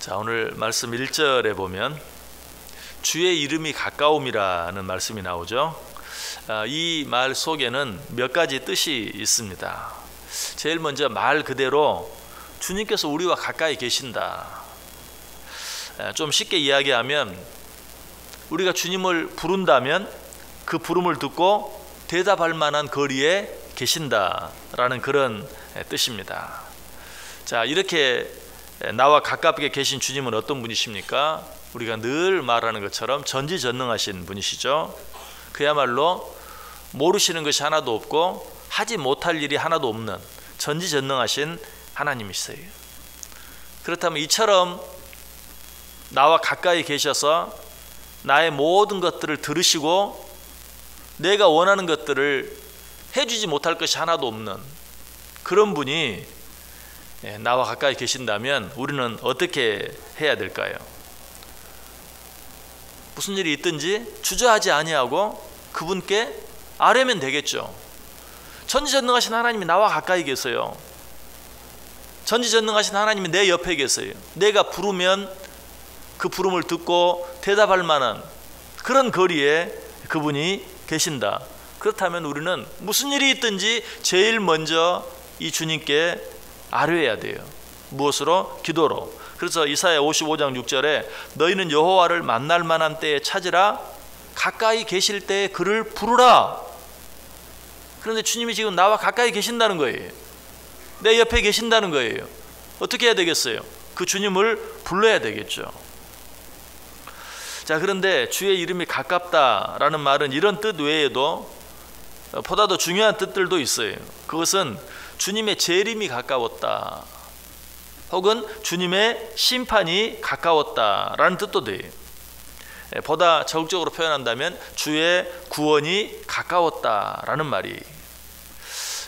자, 오늘 말씀 1절에 보면 주의 이름이 가까움이라는 말씀이 나오죠. 이 말 속에는 몇 가지 뜻이 있습니다. 제일 먼저 말 그대로 주님께서 우리와 가까이 계신다. 좀 쉽게 이야기하면 우리가 주님을 부른다면 그 부름을 듣고 대답할 만한 거리에 계신다라는 그런 뜻입니다. 자, 이렇게 나와 가깝게 계신 주님은 어떤 분이십니까? 우리가 늘 말하는 것처럼 전지전능하신 분이시죠. 그야말로 모르시는 것이 하나도 없고 하지 못할 일이 하나도 없는 전지전능하신 하나님이세요. 그렇다면 이처럼 나와 가까이 계셔서 나의 모든 것들을 들으시고 내가 원하는 것들을 해주지 못할 것이 하나도 없는 그런 분이 나와 가까이 계신다면 우리는 어떻게 해야 될까요? 무슨 일이 있든지 주저하지 아니하고 그분께 아뢰면 되겠죠. 전지전능하신 하나님이 나와 가까이 계세요. 전지전능하신 하나님이 내 옆에 계세요. 내가 부르면 그 부름을 듣고 대답할 만한 그런 거리에 그분이 계신다. 그렇다면 우리는 무슨 일이 있든지 제일 먼저 이 주님께 아뢰어야 돼요. 무엇으로? 기도로. 그래서 이사야 55장 6절에 너희는 여호와를 만날 만한 때에 찾으라, 가까이 계실 때에 그를 부르라. 그런데 주님이 지금 나와 가까이 계신다는 거예요. 내 옆에 계신다는 거예요. 어떻게 해야 되겠어요? 그 주님을 불러야 되겠죠. 자, 그런데 주의 이름이 가깝다라는 말은 이런 뜻 외에도 보다 더 중요한 뜻들도 있어요. 그것은 주님의 재림이 가까웠다, 혹은 주님의 심판이 가까웠다라는 뜻도 돼요. 보다 적극적으로 표현한다면 주의 구원이 가까웠다라는 말이.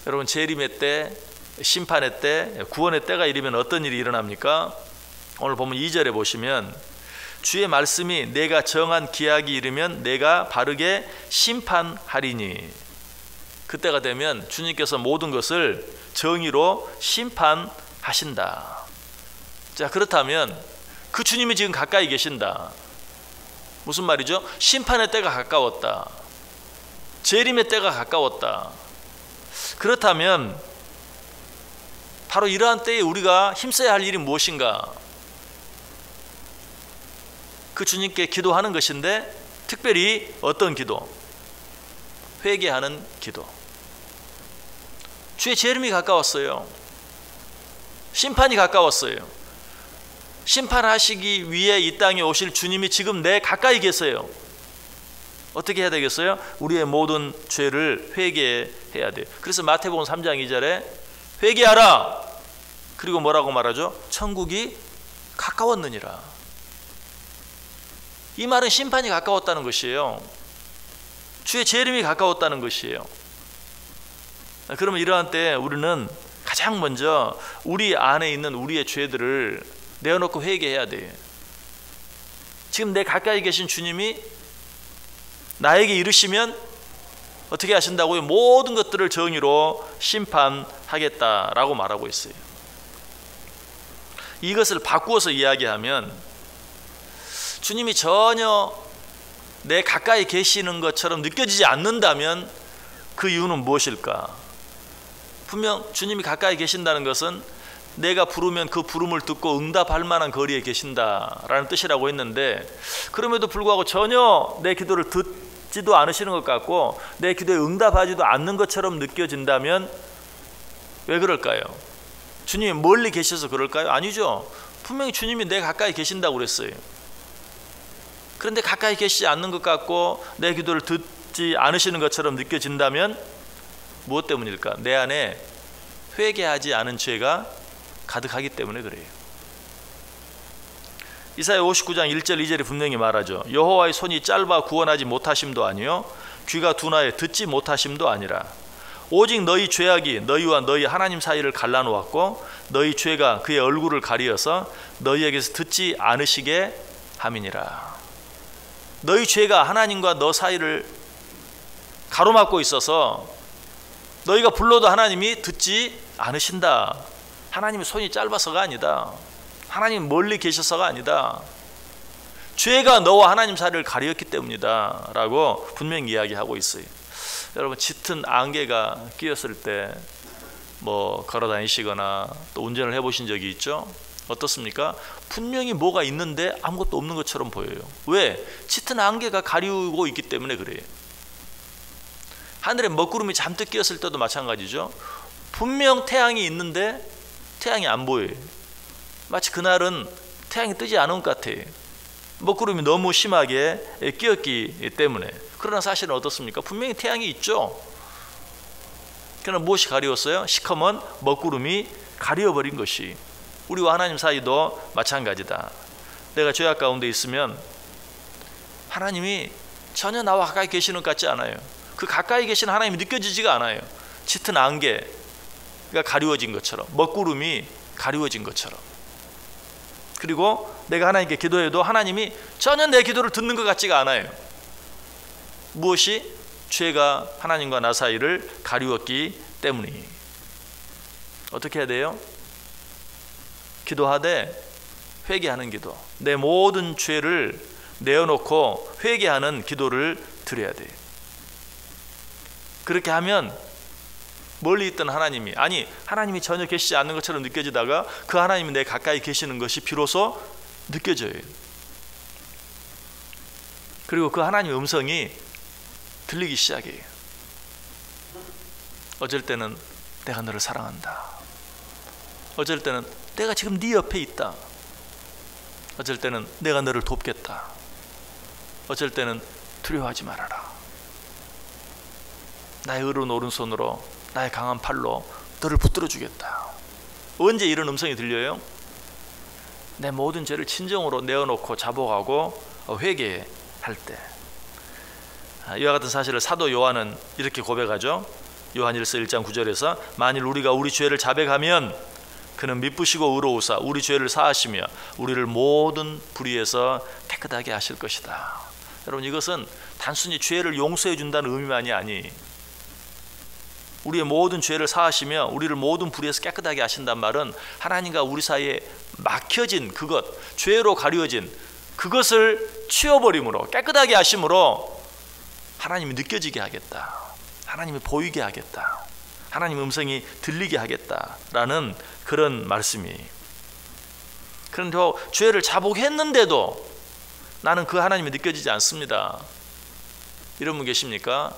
여러분, 재림의 때, 심판의 때, 구원의 때가 이르면 어떤 일이 일어납니까? 오늘 보면 2절에 보시면 주의 말씀이 내가 정한 기약이 이르면 내가 바르게 심판하리니. 그때가 되면 주님께서 모든 것을 정의로 심판하신다. 자, 그렇다면 그 주님이 지금 가까이 계신다. 무슨 말이죠? 심판의 때가 가까웠다. 재림의 때가 가까웠다. 그렇다면 바로 이러한 때에 우리가 힘써야 할 일이 무엇인가? 그 주님께 기도하는 것인데, 특별히 어떤 기도? 회개하는 기도. 주의 재림이 가까웠어요. 심판이 가까웠어요. 심판하시기 위해 이 땅에 오실 주님이 지금 내 가까이 계세요. 어떻게 해야 되겠어요? 우리의 모든 죄를 회개해야 돼요. 그래서 마태복음 3장 2절에 회개하라. 그리고 뭐라고 말하죠? 천국이 가까웠느니라. 이 말은 심판이 가까웠다는 것이에요. 주의 재림이 가까웠다는 것이에요. 그러면 이러한 때 우리는 가장 먼저 우리 안에 있는 우리의 죄들을 내어놓고 회개해야 돼요. 지금 내 가까이 계신 주님이 나에게 이르시면 어떻게 하신다고요? 모든 것들을 정의로 심판하겠다라고 말하고 있어요. 이것을 바꾸어서 이야기하면 주님이 전혀 내 가까이 계시는 것처럼 느껴지지 않는다면 그 이유는 무엇일까? 분명 주님이 가까이 계신다는 것은 내가 부르면 그 부름을 듣고 응답할 만한 거리에 계신다라는 뜻이라고 했는데, 그럼에도 불구하고 전혀 내 기도를 듣지도 않으시는 것 같고 내 기도에 응답하지도 않는 것처럼 느껴진다면 왜 그럴까요? 주님이 멀리 계셔서 그럴까요? 아니죠. 분명히 주님이 내 가까이 계신다고 그랬어요. 그런데 가까이 계시지 않는 것 같고 내 기도를 듣지 않으시는 것처럼 느껴진다면 무엇 때문일까? 내 안에 회개하지 않은 죄가 가득하기 때문에 그래요. 이사야 59장 1절 2절이 분명히 말하죠. 여호와의 손이 짧아 구원하지 못하심도 아니요 귀가 둔하여 듣지 못하심도 아니라 오직 너희 죄악이 너희와 너희 하나님 사이를 갈라놓았고 너희 죄가 그의 얼굴을 가리어서 너희에게서 듣지 않으시게 함이니라. 너희 죄가 하나님과 너 사이를 가로막고 있어서 너희가 불러도 하나님이 듣지 않으신다. 하나님의 손이 짧아서가 아니다. 하나님 멀리 계셔서가 아니다. 죄가 너와 하나님 사이를 가렸기 때문이다 라고 분명히 이야기하고 있어요. 여러분, 짙은 안개가 끼었을 때 뭐 걸어 다니시거나 또 운전을 해보신 적이 있죠? 어떻습니까? 분명히 뭐가 있는데 아무것도 없는 것처럼 보여요. 왜? 짙은 안개가 가리우고 있기 때문에 그래요. 하늘에 먹구름이 잔뜩 끼었을 때도 마찬가지죠. 분명 태양이 있는데 태양이 안 보여요. 마치 그날은 태양이 뜨지 않은 것 같아요. 먹구름이 너무 심하게 끼었기 때문에. 그러나 사실은 어떻습니까? 분명히 태양이 있죠. 그러나 무엇이 가리웠어요? 시커먼 먹구름이 가리워버린 것이. 우리와 하나님 사이도 마찬가지다. 내가 죄악 가운데 있으면 하나님이 전혀 나와 가까이 계시는 것 같지 않아요. 그 가까이 계신 하나님이 느껴지지가 않아요. 짙은 안개가 가리워진 것처럼, 먹구름이 가리워진 것처럼. 그리고 내가 하나님께 기도해도 하나님이 전혀 내 기도를 듣는 것 같지가 않아요. 무엇이? 죄가 하나님과 나 사이를 가리웠기 때문이. 어떻게 해야 돼요? 기도하되 회개하는 기도. 내 모든 죄를 내어놓고 회개하는 기도를 드려야 돼요. 그렇게 하면 멀리 있던 하나님이, 아니 하나님이 전혀 계시지 않는 것처럼 느껴지다가 그 하나님이 내 가까이 계시는 것이 비로소 느껴져요. 그리고 그 하나님의 음성이 들리기 시작해요. 어쩔 때는 내가 너를 사랑한다. 어쩔 때는 내가 지금 네 옆에 있다. 어쩔 때는 내가 너를 돕겠다. 어쩔 때는 두려워하지 말아라. 나의 의로운 오른손으로, 나의 강한 팔로 너를 붙들어 주겠다. 언제 이런 음성이 들려요? 내 모든 죄를 진정으로 내어놓고 자복하고 회개할 때. 이와 같은 사실을 사도 요한은 이렇게 고백하죠. 요한일서 1장 9절에서 만일 우리가 우리 죄를 자백하면 그는 미쁘시고 의로우사 우리 죄를 사하시며 우리를 모든 불의에서 깨끗하게 하실 것이다. 여러분, 이것은 단순히 죄를 용서해 준다는 의미만이 아니, 우리의 모든 죄를 사하시며 우리를 모든 불의에서 깨끗하게 하신단 말은 하나님과 우리 사이에 막혀진 그것, 죄로 가려진 그것을 치워버림으로, 깨끗하게 하심으로 하나님이 느껴지게 하겠다. 하나님이 보이게 하겠다. 하나님의 음성이 들리게 하겠다라는 그런 말씀이. 그런데 죄를 자복했는데도 나는 그 하나님이 느껴지지 않습니다. 이런 분 계십니까?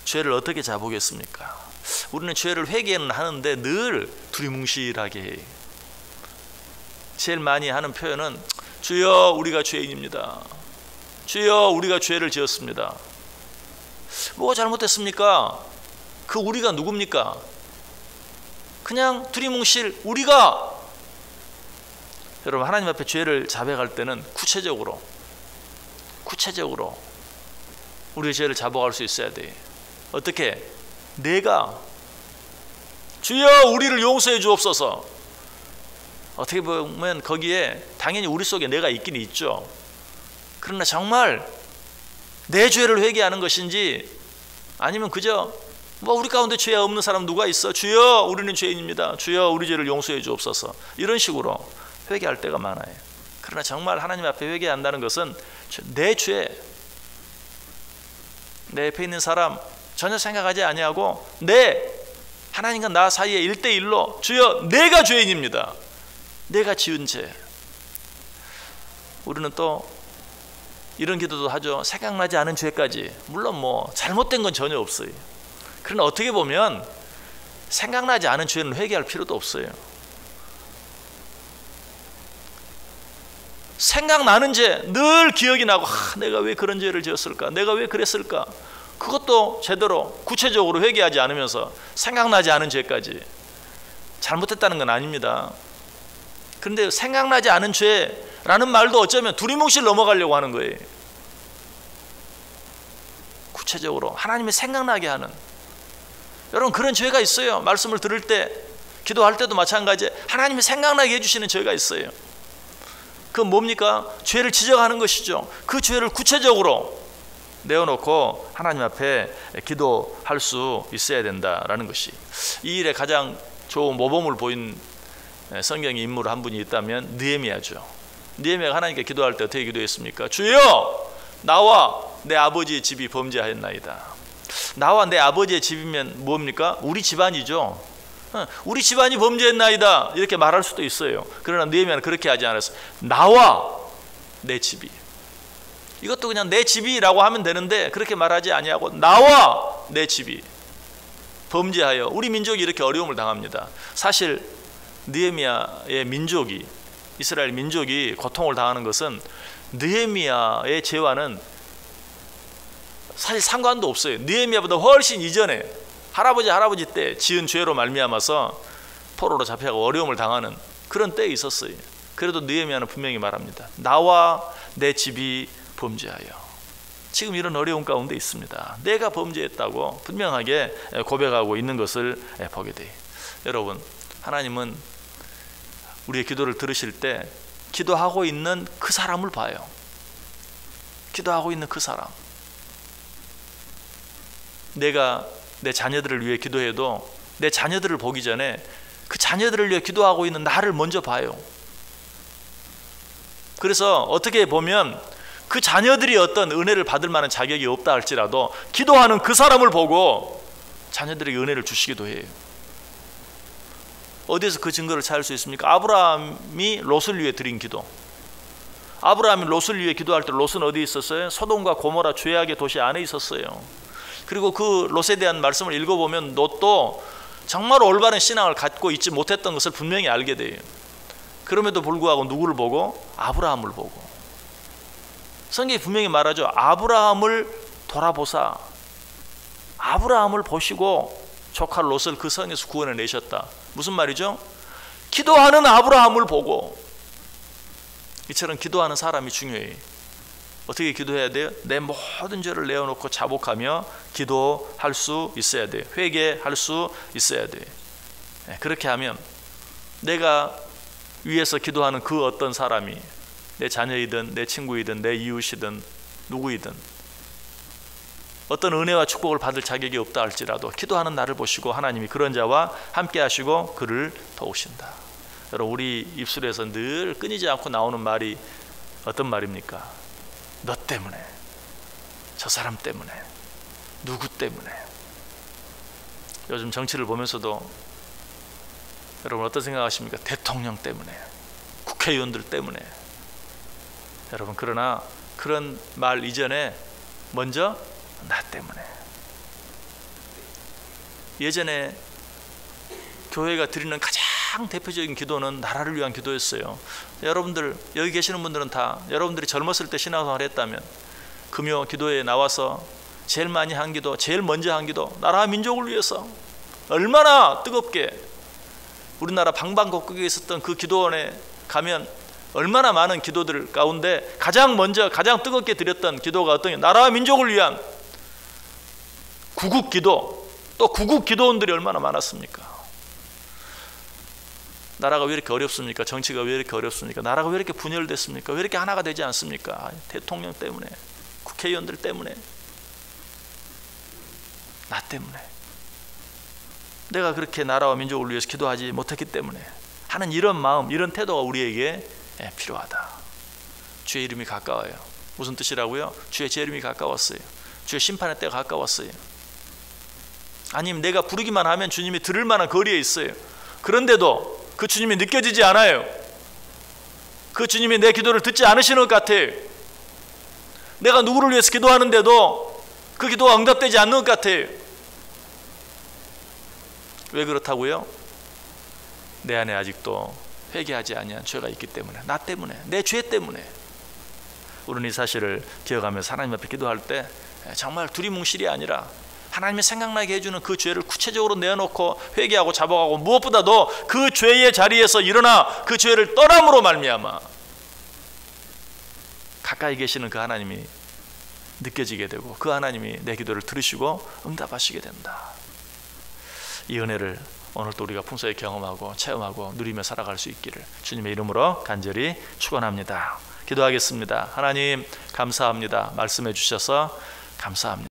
죄를 어떻게 자복했습니까? 우리는 죄를 회개는 하는데 늘 두리뭉실하게 해요. 제일 많이 하는 표현은 주여 우리가 죄인입니다. 주여 우리가 죄를 지었습니다. 뭐가 잘못됐습니까? 그 우리가 누굽니까? 그냥 두리뭉실 우리가. 여러분, 하나님 앞에 죄를 자백할 때는 구체적으로 우리의 죄를 자복할 수 있어야 돼. 어떻게? 내가 주여 우리를 용서해 주옵소서. 어떻게 보면 거기에 당연히 우리 속에 내가 있긴 있죠. 그러나 정말 내 죄를 회개하는 것인지, 아니면 그저 뭐 우리 가운데 죄 없는 사람 누가 있어? 주여 우리는 죄인입니다. 주여 우리 죄를 용서해 주옵소서. 이런 식으로 회개할 때가 많아요. 그러나 정말 하나님 앞에 회개한다는 것은 내 죄, 내 옆에 있는 사람 전혀 생각하지 아니하고 내 하나님과 나 사이에 1대1로 주여 내가 죄인입니다. 내가 지은 죄. 우리는 또 이런 기도도 하죠. 생각나지 않은 죄까지. 물론 뭐 잘못된 건 전혀 없어요. 그러나 어떻게 보면 생각나지 않은 죄는 회개할 필요도 없어요. 생각나는 죄 늘 기억이 나고, 내가 왜 그런 죄를 지었을까? 내가 왜 그랬을까? 그것도 제대로 구체적으로 회개하지 않으면서 생각나지 않은 죄까지. 잘못했다는 건 아닙니다. 그런데 생각나지 않은 죄라는 말도 어쩌면 두리뭉실 넘어가려고 하는 거예요. 구체적으로 하나님이 생각나게 하는. 여러분, 그런 죄가 있어요. 말씀을 들을 때, 기도할 때도 마찬가지예요. 하나님이 생각나게 해주시는 죄가 있어요. 그건 뭡니까? 죄를 지적하는 것이죠. 그 죄를 구체적으로 내어놓고 하나님 앞에 기도할 수 있어야 된다라는 것이 이 일에 가장 좋은 모범을 보인 성경의 인물 한 분이 있다면 느헤미야죠. 느헤미야가 하나님께 기도할 때 어떻게 기도했습니까? 주여, 나와 내 아버지의 집이 범죄하였나이다. 나와 내 아버지의 집이면 뭡니까? 우리 집안이죠. 우리 집안이 범죄했나이다 이렇게 말할 수도 있어요. 그러나 느헤미야는 그렇게 하지 않았어요. 나와 내 집이. 이것도 그냥 내 집이라고 하면 되는데 그렇게 말하지 아니하고 나와 내 집이 범죄하여. 우리 민족이 이렇게 어려움을 당합니다. 사실 느헤미야의 민족이, 이스라엘 민족이 고통을 당하는 것은 느헤미야의 죄와는 사실 상관도 없어요. 느헤미야보다 훨씬 이전에 할아버지 때 지은 죄로 말미암아서 포로로 잡혀가고 어려움을 당하는 그런 때에 있었어요. 그래도 느헤미야는 분명히 말합니다. 나와 내 집이 범죄하여. 지금 이런 어려운 가운데 있습니다. 내가 범죄했다고 분명하게 고백하고 있는 것을 보게 돼요. 여러분, 하나님은 우리의 기도를 들으실 때 기도하고 있는 그 사람을 봐요. 기도하고 있는 그 사람. 내가 내 자녀들을 위해 기도해도 내 자녀들을 보기 전에 그 자녀들을 위해 기도하고 있는 나를 먼저 봐요. 그래서 어떻게 보면 그 자녀들이 어떤 은혜를 받을 만한 자격이 없다 할지라도 기도하는 그 사람을 보고 자녀들에게 은혜를 주시기도 해요. 어디에서 그 증거를 찾을 수 있습니까? 아브라함이 롯을 위해 드린 기도. 아브라함이 롯을 위해 기도할 때 롯은 어디에 있었어요? 소돔과 고모라 죄악의 도시 안에 있었어요. 그리고 그 롯에 대한 말씀을 읽어보면 롯도 정말 올바른 신앙을 갖고 있지 못했던 것을 분명히 알게 돼요. 그럼에도 불구하고 누구를 보고? 아브라함을 보고. 성경이 분명히 말하죠. 아브라함을 돌아보사. 아브라함을 보시고 조카 롯을 그 성에서 구원해 내셨다. 무슨 말이죠? 기도하는 아브라함을 보고. 이처럼 기도하는 사람이 중요해요. 어떻게 기도해야 돼요? 내 모든 죄를 내어놓고 자복하며 기도할 수 있어야 돼요. 회개할 수 있어야 돼요. 그렇게 하면 내가 위에서 기도하는 그 어떤 사람이 내 자녀이든 내 친구이든 내 이웃이든 누구이든 어떤 은혜와 축복을 받을 자격이 없다 할지라도 기도하는 나를 보시고 하나님이 그런 자와 함께 하시고 그를 도우신다. 여러분, 우리 입술에서 늘 끊이지 않고 나오는 말이 어떤 말입니까? 너 때문에, 저 사람 때문에, 누구 때문에. 요즘 정치를 보면서도 여러분 어떤 생각하십니까? 대통령 때문에, 국회의원들 때문에. 여러분, 그러나 그런 말 이전에 먼저 나 때문에. 예전에 교회가 드리는 가장 대표적인 기도는 나라를 위한 기도였어요. 여러분들 여기 계시는 분들은 다 여러분들이 젊었을 때 신앙생활을 했다면 금요 기도에 나와서 제일 많이 한 기도, 제일 먼저 한 기도, 나라와 민족을 위해서 얼마나 뜨겁게 우리나라 방방곡곡에 있었던 그 기도원에 가면 얼마나 많은 기도들 가운데 가장 먼저 가장 뜨겁게 드렸던 기도가 어떤 게 나라와 민족을 위한 구국 기도, 또 구국 기도원들이 얼마나 많았습니까? 나라가 왜 이렇게 어렵습니까? 정치가 왜 이렇게 어렵습니까? 나라가 왜 이렇게 분열됐습니까? 왜 이렇게 하나가 되지 않습니까? 대통령 때문에, 국회의원들 때문에, 나 때문에, 내가 그렇게 나라와 민족을 위해서 기도하지 못했기 때문에 하는 이런 마음, 이런 태도가 우리에게 필요하다. 주의 이름이 가까워요. 무슨 뜻이라고요? 주의 제 이름이 가까웠어요. 주의 심판의 때가 가까웠어요. 아니면 내가 부르기만 하면 주님이 들을 만한 거리에 있어요. 그런데도 그 주님이 느껴지지 않아요. 그 주님이 내 기도를 듣지 않으시는 것 같아요. 내가 누구를 위해서 기도하는데도 그 기도가 응답되지 않는 것 같아요. 왜 그렇다고요? 내 안에 아직도 회개하지 아니한 죄가 있기 때문에, 나 때문에, 내 죄 때문에. 우리는 이 사실을 기억하면서 하나님 앞에 기도할 때 정말 두리뭉실이 아니라 하나님이 생각나게 해주는 그 죄를 구체적으로 내어놓고 회개하고 자복하고, 무엇보다도 그 죄의 자리에서 일어나 그 죄를 떠남으로 말미암아 가까이 계시는 그 하나님이 느껴지게 되고 그 하나님이 내 기도를 들으시고 응답하시게 된다. 이 은혜를 오늘도 우리가 풍성히 경험하고 체험하고 누리며 살아갈 수 있기를 주님의 이름으로 간절히 축원합니다. 기도하겠습니다. 하나님 감사합니다. 말씀해 주셔서 감사합니다.